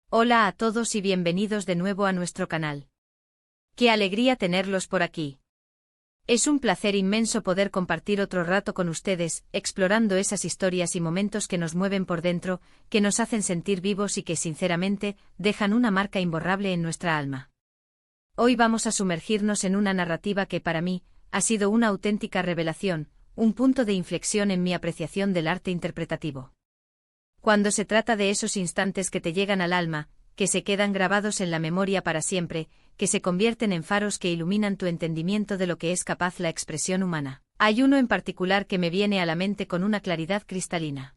Hola a todos y bienvenidos de nuevo a nuestro canal. ¡Qué alegría tenerlos por aquí! Es un placer inmenso poder compartir otro rato con ustedes, explorando esas historias y momentos que nos mueven por dentro, que nos hacen sentir vivos y que, sinceramente, dejan una marca imborrable en nuestra alma. Hoy vamos a sumergirnos en una narrativa que para mí ha sido una auténtica revelación, un punto de inflexión en mi apreciación del arte interpretativo. Cuando se trata de esos instantes que te llegan al alma, que se quedan grabados en la memoria para siempre, que se convierten en faros que iluminan tu entendimiento de lo que es capaz la expresión humana. Hay uno en particular que me viene a la mente con una claridad cristalina.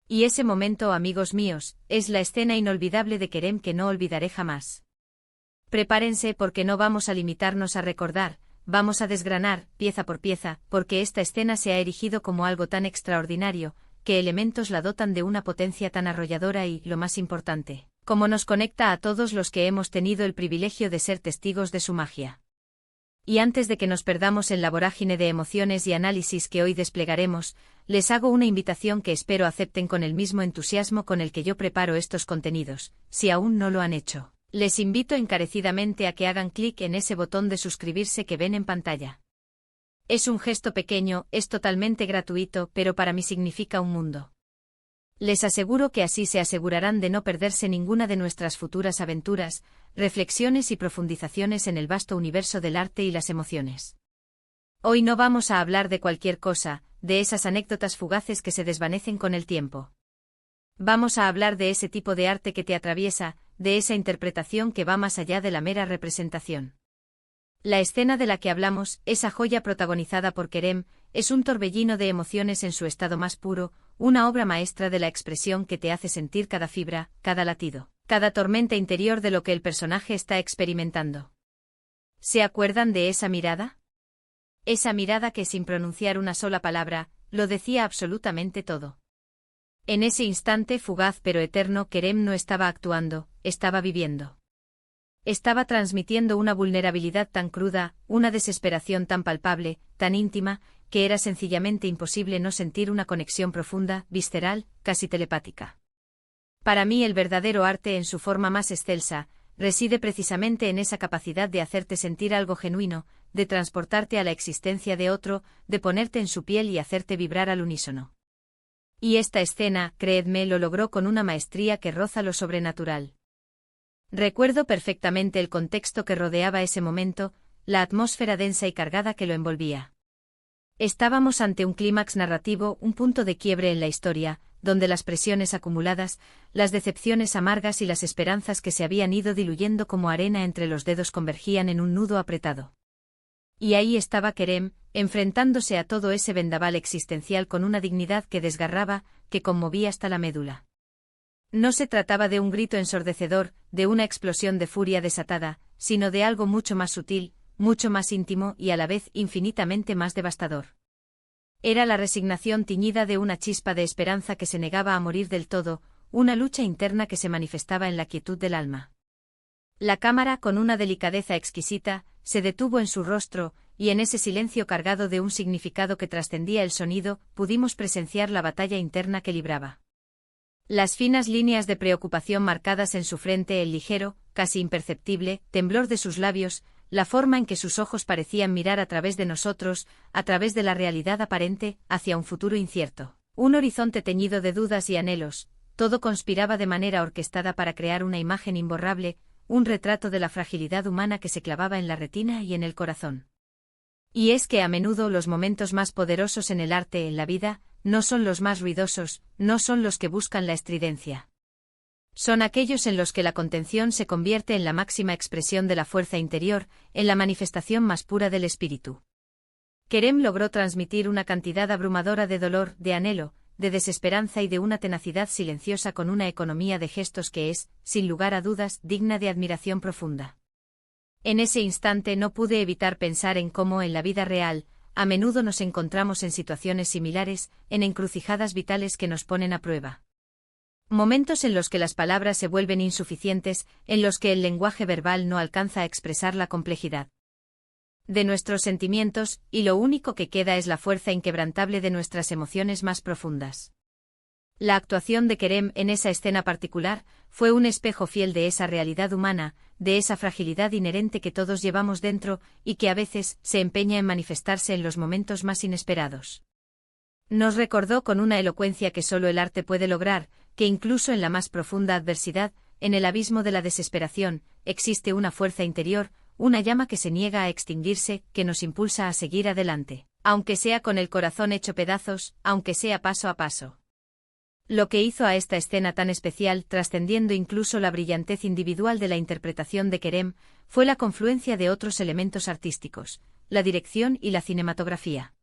Y ese momento, amigos míos, es la escena inolvidable de Kerem que no olvidaré jamás. Prepárense porque no vamos a limitarnos a recordar, vamos a desgranar, pieza por pieza, porque esta escena se ha erigido como algo tan extraordinario, que elementos la dotan de una potencia tan arrolladora y, lo más importante, como nos conecta a todos los que hemos tenido el privilegio de ser testigos de su magia. Y antes de que nos perdamos en la vorágine de emociones y análisis que hoy desplegaremos, les hago una invitación que espero acepten con el mismo entusiasmo con el que yo preparo estos contenidos. Si aún no lo han hecho, les invito encarecidamente a que hagan clic en ese botón de suscribirse que ven en pantalla. Es un gesto pequeño, es totalmente gratuito, pero para mí significa un mundo. Les aseguro que así se asegurarán de no perderse ninguna de nuestras futuras aventuras, reflexiones y profundizaciones en el vasto universo del arte y las emociones. Hoy no vamos a hablar de cualquier cosa, de esas anécdotas fugaces que se desvanecen con el tiempo. Vamos a hablar de ese tipo de arte que te atraviesa, de esa interpretación que va más allá de la mera representación. La escena de la que hablamos, esa joya protagonizada por Kerem, es un torbellino de emociones en su estado más puro, una obra maestra de la expresión que te hace sentir cada fibra, cada latido, cada tormenta interior de lo que el personaje está experimentando. ¿Se acuerdan de esa mirada? Esa mirada que sin pronunciar una sola palabra, lo decía absolutamente todo. En ese instante fugaz pero eterno, Kerem no estaba actuando, estaba viviendo. Estaba transmitiendo una vulnerabilidad tan cruda, una desesperación tan palpable, tan íntima, que era sencillamente imposible no sentir una conexión profunda, visceral, casi telepática. Para mí el verdadero arte en su forma más excelsa, reside precisamente en esa capacidad de hacerte sentir algo genuino, de transportarte a la existencia de otro, de ponerte en su piel y hacerte vibrar al unísono. Y esta escena, créedme, lo logró con una maestría que roza lo sobrenatural. Recuerdo perfectamente el contexto que rodeaba ese momento, la atmósfera densa y cargada que lo envolvía. Estábamos ante un clímax narrativo, un punto de quiebre en la historia, donde las presiones acumuladas, las decepciones amargas y las esperanzas que se habían ido diluyendo como arena entre los dedos convergían en un nudo apretado. Y ahí estaba Kerem, enfrentándose a todo ese vendaval existencial con una dignidad que desgarraba, que conmovía hasta la médula. No se trataba de un grito ensordecedor, de una explosión de furia desatada, sino de algo mucho más sutil, mucho más íntimo y a la vez infinitamente más devastador. Era la resignación tiñida de una chispa de esperanza que se negaba a morir del todo, una lucha interna que se manifestaba en la quietud del alma. La cámara, con una delicadeza exquisita, se detuvo en su rostro, y en ese silencio cargado de un significado que trascendía el sonido, pudimos presenciar la batalla interna que libraba. Las finas líneas de preocupación marcadas en su frente, el ligero, casi imperceptible, temblor de sus labios, la forma en que sus ojos parecían mirar a través de nosotros, a través de la realidad aparente, hacia un futuro incierto. Un horizonte teñido de dudas y anhelos, todo conspiraba de manera orquestada para crear una imagen imborrable, un retrato de la fragilidad humana que se clavaba en la retina y en el corazón. Y es que a menudo los momentos más poderosos en el arte, en la vida, no son los más ruidosos, no son los que buscan la estridencia. Son aquellos en los que la contención se convierte en la máxima expresión de la fuerza interior, en la manifestación más pura del espíritu. Kerem logró transmitir una cantidad abrumadora de dolor, de anhelo, de desesperanza y de una tenacidad silenciosa con una economía de gestos que es, sin lugar a dudas, digna de admiración profunda. En ese instante no pude evitar pensar en cómo en la vida real, a menudo nos encontramos en situaciones similares, en encrucijadas vitales que nos ponen a prueba. Momentos en los que las palabras se vuelven insuficientes, en los que el lenguaje verbal no alcanza a expresar la complejidad de nuestros sentimientos, y lo único que queda es la fuerza inquebrantable de nuestras emociones más profundas. La actuación de Kerem en esa escena particular fue un espejo fiel de esa realidad humana, de esa fragilidad inherente que todos llevamos dentro y que a veces se empeña en manifestarse en los momentos más inesperados. Nos recordó con una elocuencia que solo el arte puede lograr, que incluso en la más profunda adversidad, en el abismo de la desesperación, existe una fuerza interior, una llama que se niega a extinguirse, que nos impulsa a seguir adelante, aunque sea con el corazón hecho pedazos, aunque sea paso a paso. Lo que hizo a esta escena tan especial, trascendiendo incluso la brillantez individual de la interpretación de Kerem, fue la confluencia de otros elementos artísticos, la dirección y la cinematografía.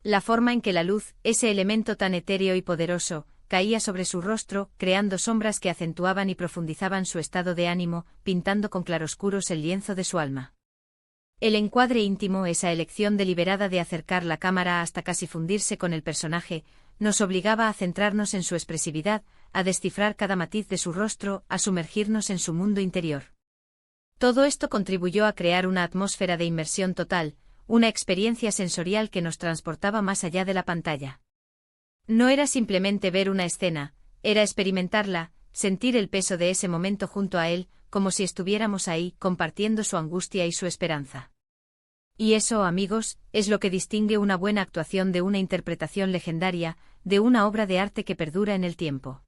La forma en que la luz, ese elemento tan etéreo y poderoso, caía sobre su rostro, creando sombras que acentuaban y profundizaban su estado de ánimo, pintando con claroscuros el lienzo de su alma. El encuadre íntimo, esa elección deliberada de acercar la cámara hasta casi fundirse con el personaje, nos obligaba a centrarnos en su expresividad, a descifrar cada matiz de su rostro, a sumergirnos en su mundo interior. Todo esto contribuyó a crear una atmósfera de inmersión total, una experiencia sensorial que nos transportaba más allá de la pantalla. No era simplemente ver una escena, era experimentarla, sentir el peso de ese momento junto a él, como si estuviéramos ahí, compartiendo su angustia y su esperanza. Y eso, amigos, es lo que distingue una buena actuación de una interpretación legendaria, de una obra de arte que perdura en el tiempo.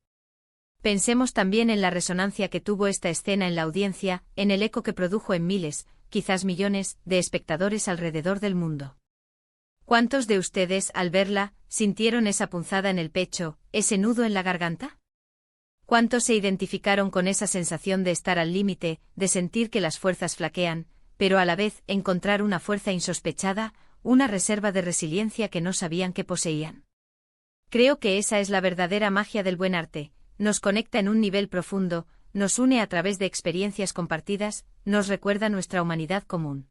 Pensemos también en la resonancia que tuvo esta escena en la audiencia, en el eco que produjo en miles, quizás millones, de espectadores alrededor del mundo. ¿Cuántos de ustedes, al verla, sintieron esa punzada en el pecho, ese nudo en la garganta? ¿Cuántos se identificaron con esa sensación de estar al límite, de sentir que las fuerzas flaquean, pero a la vez encontrar una fuerza insospechada, una reserva de resiliencia que no sabían que poseían? Creo que esa es la verdadera magia del buen arte, nos conecta en un nivel profundo, nos une a través de experiencias compartidas, nos recuerda nuestra humanidad común.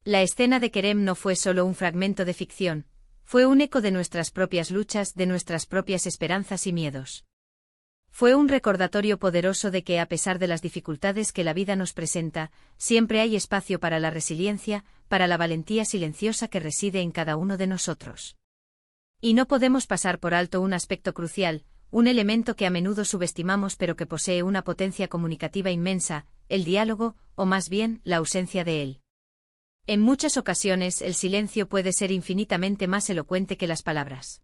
La escena de Kerem no fue solo un fragmento de ficción, fue un eco de nuestras propias luchas, de nuestras propias esperanzas y miedos. Fue un recordatorio poderoso de que a pesar de las dificultades que la vida nos presenta, siempre hay espacio para la resiliencia, para la valentía silenciosa que reside en cada uno de nosotros. Y no podemos pasar por alto un aspecto crucial, un elemento que a menudo subestimamos pero que posee una potencia comunicativa inmensa, el diálogo, o más bien, la ausencia de él. En muchas ocasiones el silencio puede ser infinitamente más elocuente que las palabras.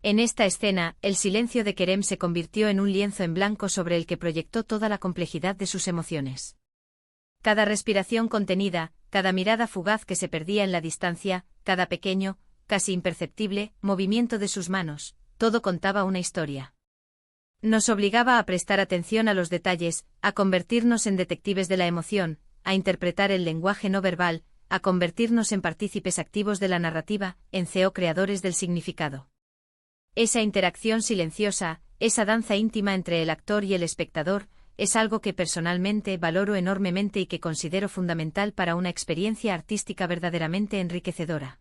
En esta escena, el silencio de Kerem se convirtió en un lienzo en blanco sobre el que proyectó toda la complejidad de sus emociones. Cada respiración contenida, cada mirada fugaz que se perdía en la distancia, cada pequeño, casi imperceptible, movimiento de sus manos, todo contaba una historia. Nos obligaba a prestar atención a los detalles, a convertirnos en detectives de la emoción, a interpretar el lenguaje no verbal, a convertirnos en partícipes activos de la narrativa, en co-creadores del significado. Esa interacción silenciosa, esa danza íntima entre el actor y el espectador, es algo que personalmente valoro enormemente y que considero fundamental para una experiencia artística verdaderamente enriquecedora.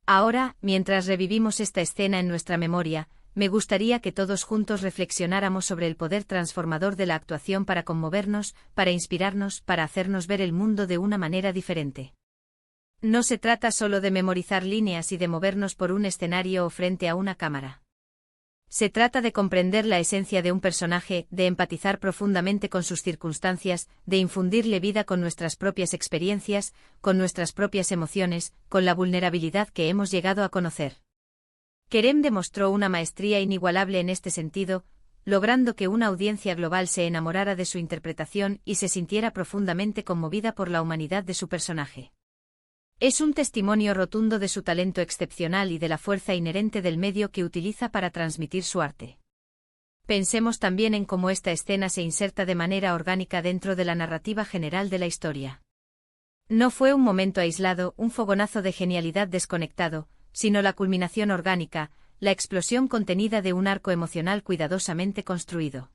Ahora, mientras revivimos esta escena en nuestra memoria, me gustaría que todos juntos reflexionáramos sobre el poder transformador de la actuación para conmovernos, para inspirarnos, para hacernos ver el mundo de una manera diferente. No se trata solo de memorizar líneas y de movernos por un escenario o frente a una cámara. Se trata de comprender la esencia de un personaje, de empatizar profundamente con sus circunstancias, de infundirle vida con nuestras propias experiencias, con nuestras propias emociones, con la vulnerabilidad que hemos llegado a conocer. Kerem demostró una maestría inigualable en este sentido, logrando que una audiencia global se enamorara de su interpretación y se sintiera profundamente conmovida por la humanidad de su personaje. Es un testimonio rotundo de su talento excepcional y de la fuerza inherente del medio que utiliza para transmitir su arte. Pensemos también en cómo esta escena se inserta de manera orgánica dentro de la narrativa general de la historia. No fue un momento aislado, un fogonazo de genialidad desconectado, sino la culminación orgánica, la explosión contenida de un arco emocional cuidadosamente construido.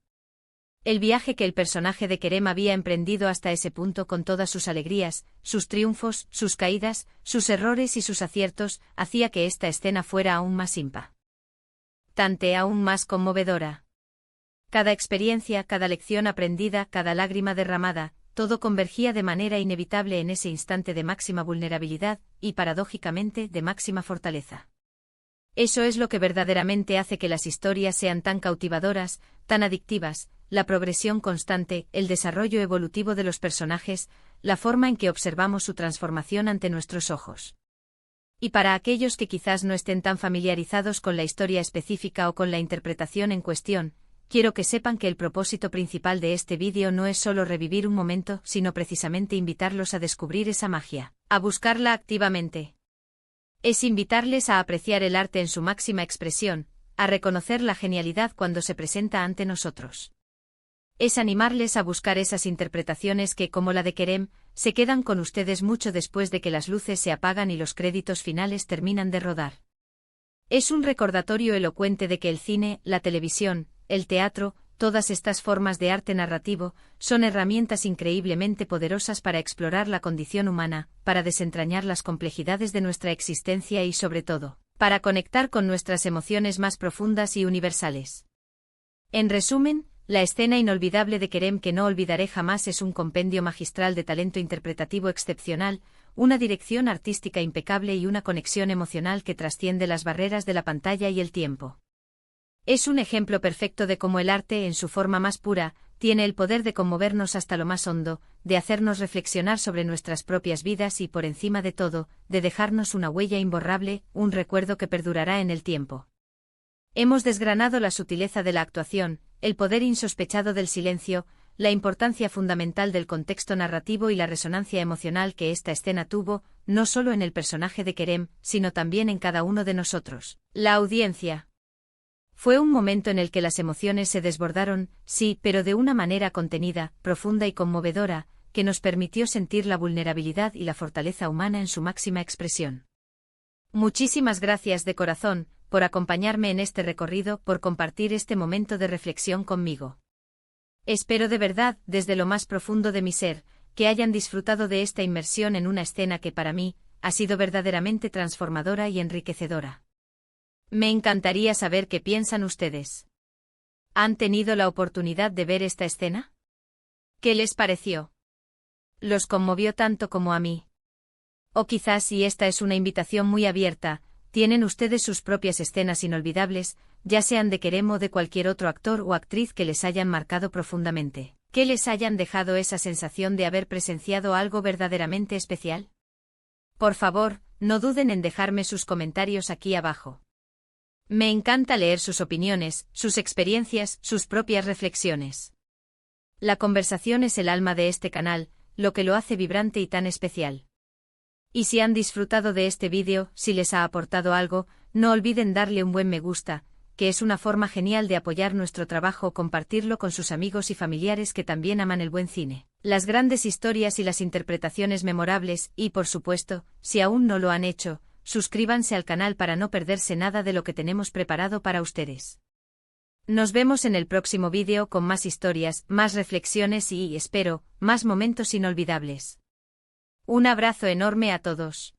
El viaje que el personaje de Kerem había emprendido hasta ese punto con todas sus alegrías, sus triunfos, sus caídas, sus errores y sus aciertos, hacía que esta escena fuera aún más impactante, aún más conmovedora. Cada experiencia, cada lección aprendida, cada lágrima derramada, todo convergía de manera inevitable en ese instante de máxima vulnerabilidad, y paradójicamente de máxima fortaleza. Eso es lo que verdaderamente hace que las historias sean tan cautivadoras, tan adictivas, la progresión constante, el desarrollo evolutivo de los personajes, la forma en que observamos su transformación ante nuestros ojos. Y para aquellos que quizás no estén tan familiarizados con la historia específica o con la interpretación en cuestión, quiero que sepan que el propósito principal de este vídeo no es solo revivir un momento, sino precisamente invitarlos a descubrir esa magia, a buscarla activamente. Es invitarles a apreciar el arte en su máxima expresión, a reconocer la genialidad cuando se presenta ante nosotros. Es animarles a buscar esas interpretaciones que, como la de Kerem, se quedan con ustedes mucho después de que las luces se apagan y los créditos finales terminan de rodar. Es un recordatorio elocuente de que el cine, la televisión, el teatro, todas estas formas de arte narrativo, son herramientas increíblemente poderosas para explorar la condición humana, para desentrañar las complejidades de nuestra existencia y, sobre todo, para conectar con nuestras emociones más profundas y universales. En resumen, la escena inolvidable de Kerem que no olvidaré jamás es un compendio magistral de talento interpretativo excepcional, una dirección artística impecable y una conexión emocional que trasciende las barreras de la pantalla y el tiempo. Es un ejemplo perfecto de cómo el arte, en su forma más pura, tiene el poder de conmovernos hasta lo más hondo, de hacernos reflexionar sobre nuestras propias vidas y, por encima de todo, de dejarnos una huella imborrable, un recuerdo que perdurará en el tiempo. Hemos desgranado la sutileza de la actuación, el poder insospechado del silencio, la importancia fundamental del contexto narrativo y la resonancia emocional que esta escena tuvo, no solo en el personaje de Kerem, sino también en cada uno de nosotros, la audiencia. Fue un momento en el que las emociones se desbordaron, sí, pero de una manera contenida, profunda y conmovedora, que nos permitió sentir la vulnerabilidad y la fortaleza humana en su máxima expresión. Muchísimas gracias de corazón, por acompañarme en este recorrido, por compartir este momento de reflexión conmigo. Espero de verdad, desde lo más profundo de mi ser, que hayan disfrutado de esta inmersión en una escena que para mí, ha sido verdaderamente transformadora y enriquecedora. Me encantaría saber qué piensan ustedes. ¿Han tenido la oportunidad de ver esta escena? ¿Qué les pareció? ¿Los conmovió tanto como a mí? O quizás, si esta es una invitación muy abierta, tienen ustedes sus propias escenas inolvidables, ya sean de Kerem o de cualquier otro actor o actriz que les hayan marcado profundamente, que les hayan dejado esa sensación de haber presenciado algo verdaderamente especial. Por favor, no duden en dejarme sus comentarios aquí abajo. Me encanta leer sus opiniones, sus experiencias, sus propias reflexiones. La conversación es el alma de este canal, lo que lo hace vibrante y tan especial. Y si han disfrutado de este vídeo, si les ha aportado algo, no olviden darle un buen me gusta, que es una forma genial de apoyar nuestro trabajo o compartirlo con sus amigos y familiares que también aman el buen cine, las grandes historias y las interpretaciones memorables, y por supuesto, si aún no lo han hecho, suscríbanse al canal para no perderse nada de lo que tenemos preparado para ustedes. Nos vemos en el próximo vídeo con más historias, más reflexiones y, espero, más momentos inolvidables. Un abrazo enorme a todos.